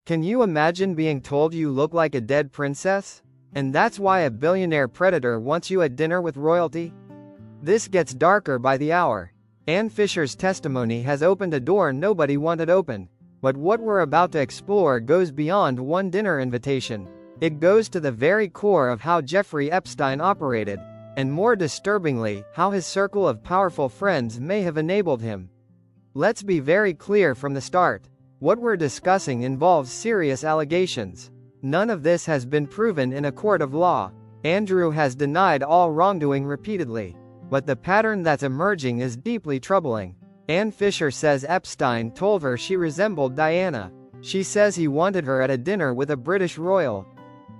Can you imagine being told you look like a dead princess? And that's why a billionaire predator wants you at dinner with royalty? This gets darker by the hour. Ann Fischer's testimony has opened a door nobody wanted open. But what we're about to explore goes beyond one dinner invitation. It goes to the very core of how Jeffrey Epstein operated, and more disturbingly, how his circle of powerful friends may have enabled him. Let's be very clear from the start. What we're discussing involves serious allegations. None of this has been proven in a court of law. Andrew has denied all wrongdoing repeatedly. But the pattern that's emerging is deeply troubling. Ann Fischer says Epstein told her she resembled Diana. She says he wanted her at a dinner with a British royal.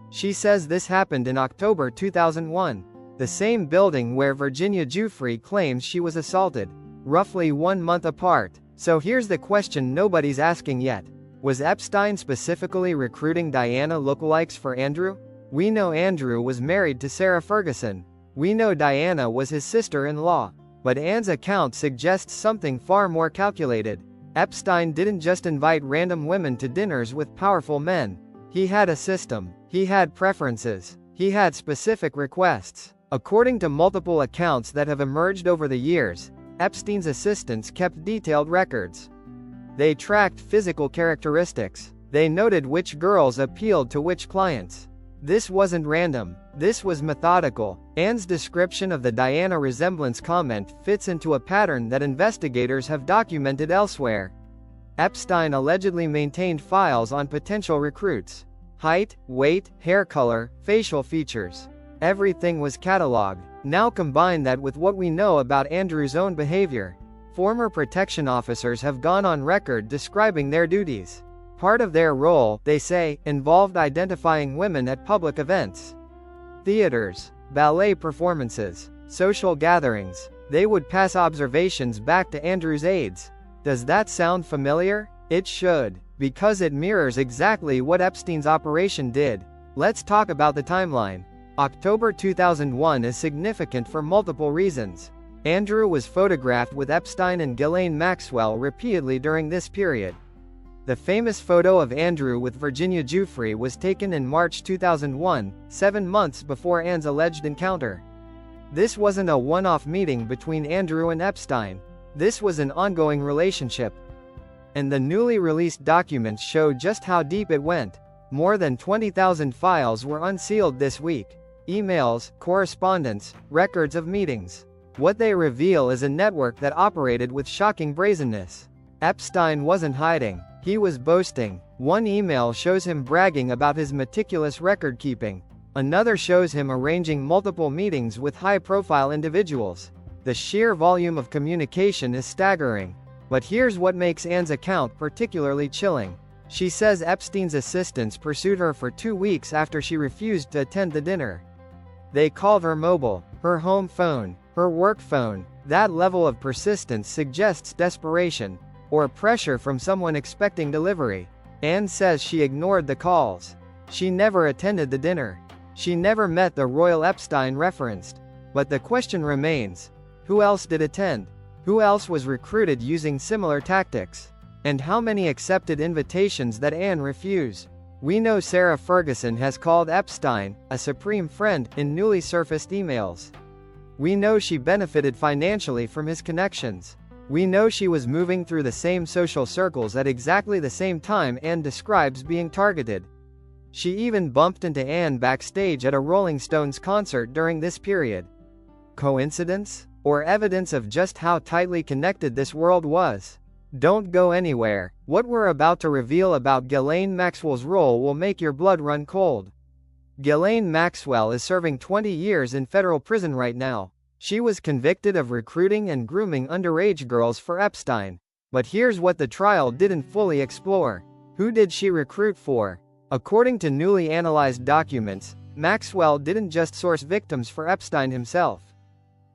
She says this happened in October 2001, the same building where Virginia Giuffre claims she was assaulted, roughly 1 month apart. So here's the question nobody's asking yet. Was Epstein specifically recruiting Diana lookalikes for Andrew? We know Andrew was married to Sarah Ferguson. We know Diana was his sister-in-law. But Ann's account suggests something far more calculated. Epstein didn't just invite random women to dinners with powerful men. He had a system. He had preferences. He had specific requests. According to multiple accounts that have emerged over the years, Epstein's assistants kept detailed records. They tracked physical characteristics. They noted which girls appealed to which clients. This wasn't random. This was methodical. Ann's description of the Diana resemblance comment fits into a pattern that investigators have documented elsewhere. Epstein allegedly maintained files on potential recruits. Height, weight, hair color, facial features. Everything was cataloged. Now combine that with what we know about Andrew's own behavior. Former protection officers have gone on record describing their duties. Part of their role, they say, involved identifying women at public events. Theaters, ballet performances, social gatherings. They would pass observations back to Andrew's aides. Does that sound familiar? It should, because it mirrors exactly what Epstein's operation did. Let's talk about the timeline. October 2001 is significant for multiple reasons. Andrew was photographed with Epstein and Ghislaine Maxwell repeatedly during this period. The famous photo of Andrew with Virginia Giuffre was taken in March 2001, 7 months before Ann's alleged encounter. This wasn't a one-off meeting between Andrew and Epstein. This was an ongoing relationship. And the newly released documents show just how deep it went. More than 20,000 files were unsealed this week. Emails, correspondence, records of meetings. What they reveal is a network that operated with shocking brazenness. Epstein wasn't hiding. He was boasting. One email shows him bragging about his meticulous record-keeping. Another shows him arranging multiple meetings with high-profile individuals. The sheer volume of communication is staggering. But here's what makes Ann's account particularly chilling. She says Epstein's assistants pursued her for 2 weeks after she refused to attend the dinner. They called her mobile, her home phone, her work phone. That level of persistence suggests desperation, or pressure from someone expecting delivery. Ann says she ignored the calls. She never attended the dinner. She never met the royal Epstein referenced. But the question remains, who else did attend? Who else was recruited using similar tactics? And how many accepted invitations that Ann refused? We know Sarah Ferguson has called Epstein a supreme friend in newly surfaced emails. We know she benefited financially from his connections. We know she was moving through the same social circles at exactly the same time Ann describes being targeted. She even bumped into Ann backstage at a Rolling Stones concert during this period. Coincidence? Or evidence of just how tightly connected this world was? Don't go anywhere. What we're about to reveal about Ghislaine Maxwell's role will make your blood run cold. Ghislaine Maxwell is serving 20 years in federal prison right now. She was convicted of recruiting and grooming underage girls for Epstein. But here's what the trial didn't fully explore. Who did she recruit for? According to newly analyzed documents, Maxwell didn't just source victims for Epstein himself.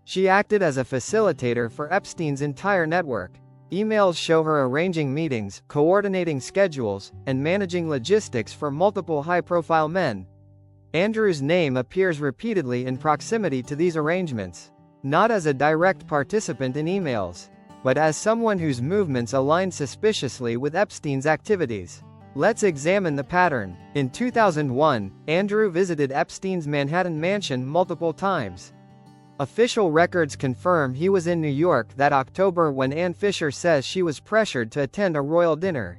She acted as a facilitator for Epstein's entire network. Emails show her arranging meetings, coordinating schedules, and managing logistics for multiple high-profile men. Andrew's name appears repeatedly in proximity to these arrangements. Not as a direct participant in emails, but as someone whose movements aligned suspiciously with Epstein's activities. Let's examine the pattern. In 2001, Andrew visited Epstein's Manhattan mansion multiple times. Official records confirm he was in New York that October when Ann Fischer says she was pressured to attend a royal dinner.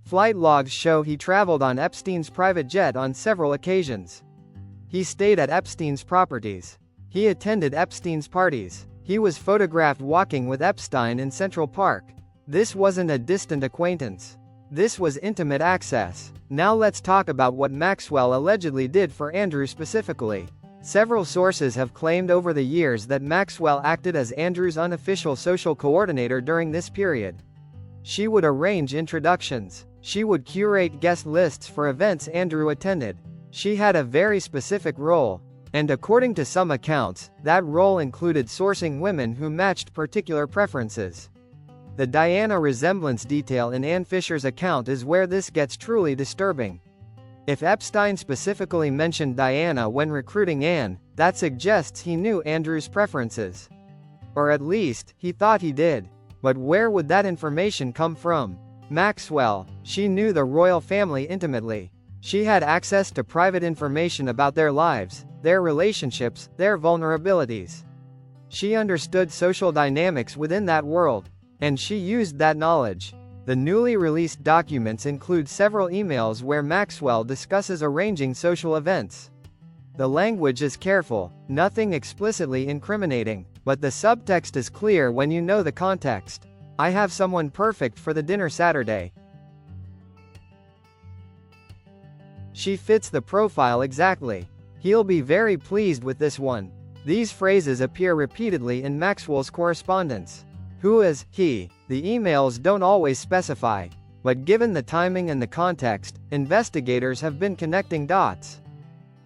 Flight logs show he traveled on Epstein's private jet on several occasions. He stayed at Epstein's properties. He attended Epstein's parties. He was photographed walking with Epstein in Central Park. This wasn't a distant acquaintance. This was intimate access. Now let's talk about what Maxwell allegedly did for Andrew specifically. Several sources have claimed over the years that Maxwell acted as Andrew's unofficial social coordinator during this period. She would arrange introductions. She would curate guest lists for events Andrew attended. She had a very specific role. And according to some accounts, that role included sourcing women who matched particular preferences. The Diana resemblance detail in Ann Fischer's account is where this gets truly disturbing. If Epstein specifically mentioned Diana when recruiting Ann, that suggests he knew Andrew's preferences. Or at least, he thought he did. But where would that information come from? Maxwell. She knew the royal family intimately. She had access to private information about their lives, their relationships, their vulnerabilities. She understood social dynamics within that world. And she used that knowledge. The newly released documents include several emails where Maxwell discusses arranging social events. The language is careful, nothing explicitly incriminating, but the subtext is clear when you know the context. I have someone perfect for the dinner Saturday. She fits the profile exactly. He'll be very pleased with this one. These phrases appear repeatedly in Maxwell's correspondence. Who is he? The emails don't always specify, but given the timing and the context, investigators have been connecting dots.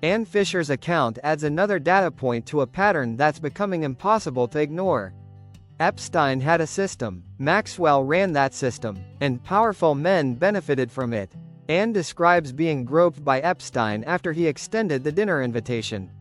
Ann Fischer's account adds another data point to a pattern that's becoming impossible to ignore. Epstein had a system. Maxwell ran that system, and powerful men benefited from it. Ann describes being groped by Epstein after he extended the dinner invitation.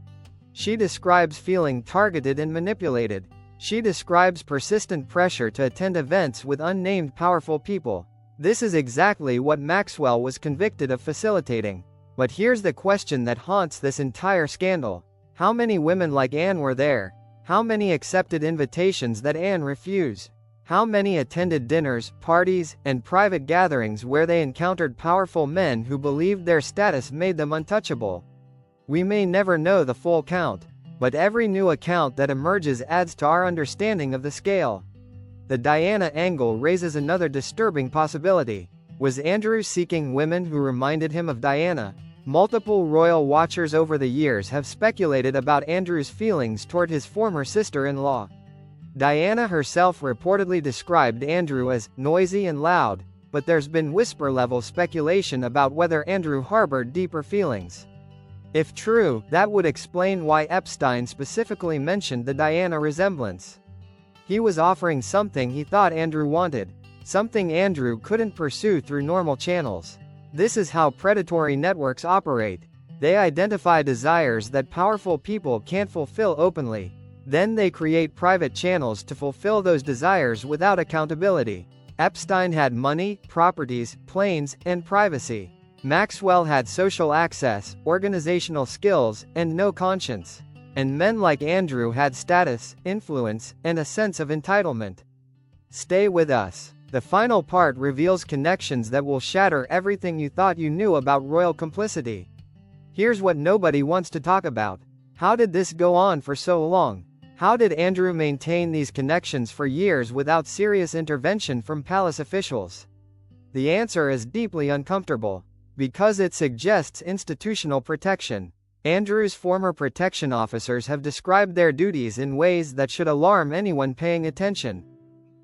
She describes feeling targeted and manipulated. She describes persistent pressure to attend events with unnamed powerful people. This is exactly what Maxwell was convicted of facilitating. But here's the question that haunts this entire scandal. How many women like Ann were there? How many accepted invitations that Ann refused? How many attended dinners, parties, and private gatherings where they encountered powerful men who believed their status made them untouchable? We may never know the full count. But every new account that emerges adds to our understanding of the scale. The Diana angle raises another disturbing possibility. Was Andrew seeking women who reminded him of Diana? Multiple royal watchers over the years have speculated about Andrew's feelings toward his former sister-in-law. Diana herself reportedly described Andrew as noisy and loud, but there's been whisper-level speculation about whether Andrew harbored deeper feelings. If true, that would explain why Epstein specifically mentioned the Diana resemblance. He was offering something he thought Andrew wanted, something Andrew couldn't pursue through normal channels. This is how predatory networks operate. They identify desires that powerful people can't fulfill openly. Then they create private channels to fulfill those desires without accountability. Epstein had money, properties, planes, and privacy. Maxwell had social access, organizational skills, and no conscience. And men like Andrew had status, influence, and a sense of entitlement. Stay with us. The final part reveals connections that will shatter everything you thought you knew about royal complicity. Here's what nobody wants to talk about. How did this go on for so long? How did Andrew maintain these connections for years without serious intervention from palace officials? The answer is deeply uncomfortable. Because it suggests institutional protection. Andrew's former protection officers have described their duties in ways that should alarm anyone paying attention.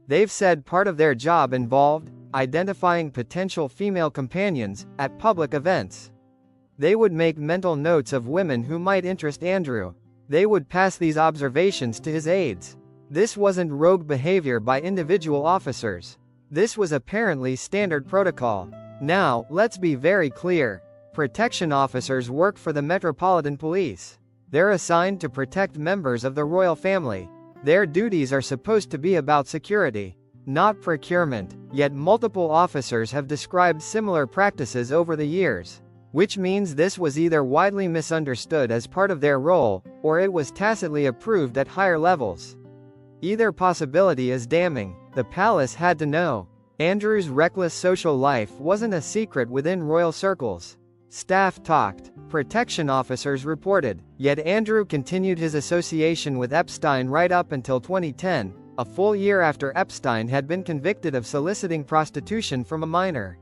They've said part of their job involved identifying potential female companions at public events. They would make mental notes of women who might interest Andrew. They would pass these observations to his aides. This wasn't rogue behavior by individual officers. This was apparently standard protocol. Now, let's be very clear. Protection officers work for the Metropolitan Police. They're assigned to protect members of the royal family. Their duties are supposed to be about security. not procurement, yet multiple officers have described similar practices over the years, which means this was either widely misunderstood as part of their role, or it was tacitly approved at higher levels. Either possibility is damning. The palace had to know. Andrew's reckless social life wasn't a secret within royal circles. Staff talked, protection officers reported, yet Andrew continued his association with Epstein right up until 2010, a full year after Epstein had been convicted of soliciting prostitution from a minor.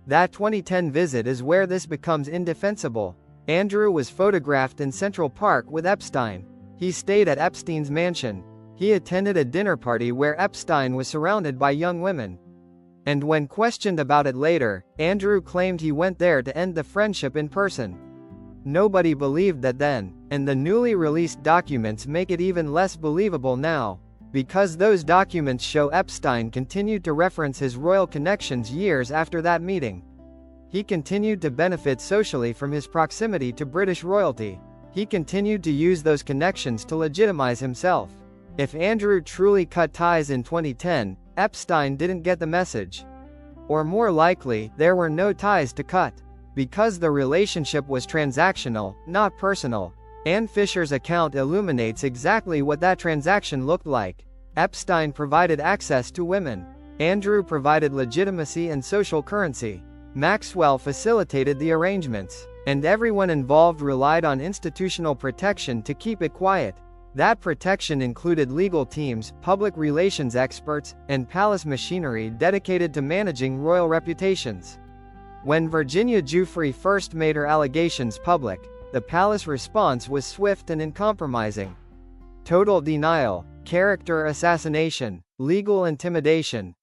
That 2010 visit is where this becomes indefensible. Andrew was photographed in Central Park with Epstein. He stayed at Epstein's mansion. He attended a dinner party where Epstein was surrounded by young women. And when questioned about it later, Andrew claimed he went there to end the friendship in person. Nobody believed that then, and the newly released documents make it even less believable now, because those documents show Epstein continued to reference his royal connections years after that meeting. He continued to benefit socially from his proximity to British royalty. He continued to use those connections to legitimize himself. If Andrew truly cut ties in 2010, Epstein didn't get the message. Or more likely, there were no ties to cut. Because the relationship was transactional, not personal. And Fischer's account illuminates exactly what that transaction looked like. Epstein provided access to women. Andrew provided legitimacy and social currency. Maxwell facilitated the arrangements. And everyone involved relied on institutional protection to keep it quiet. That protection included legal teams, public relations experts, and palace machinery dedicated to managing royal reputations. When Virginia Giuffre first made her allegations public, the palace response was swift and uncompromising. Total denial, character assassination, legal intimidation.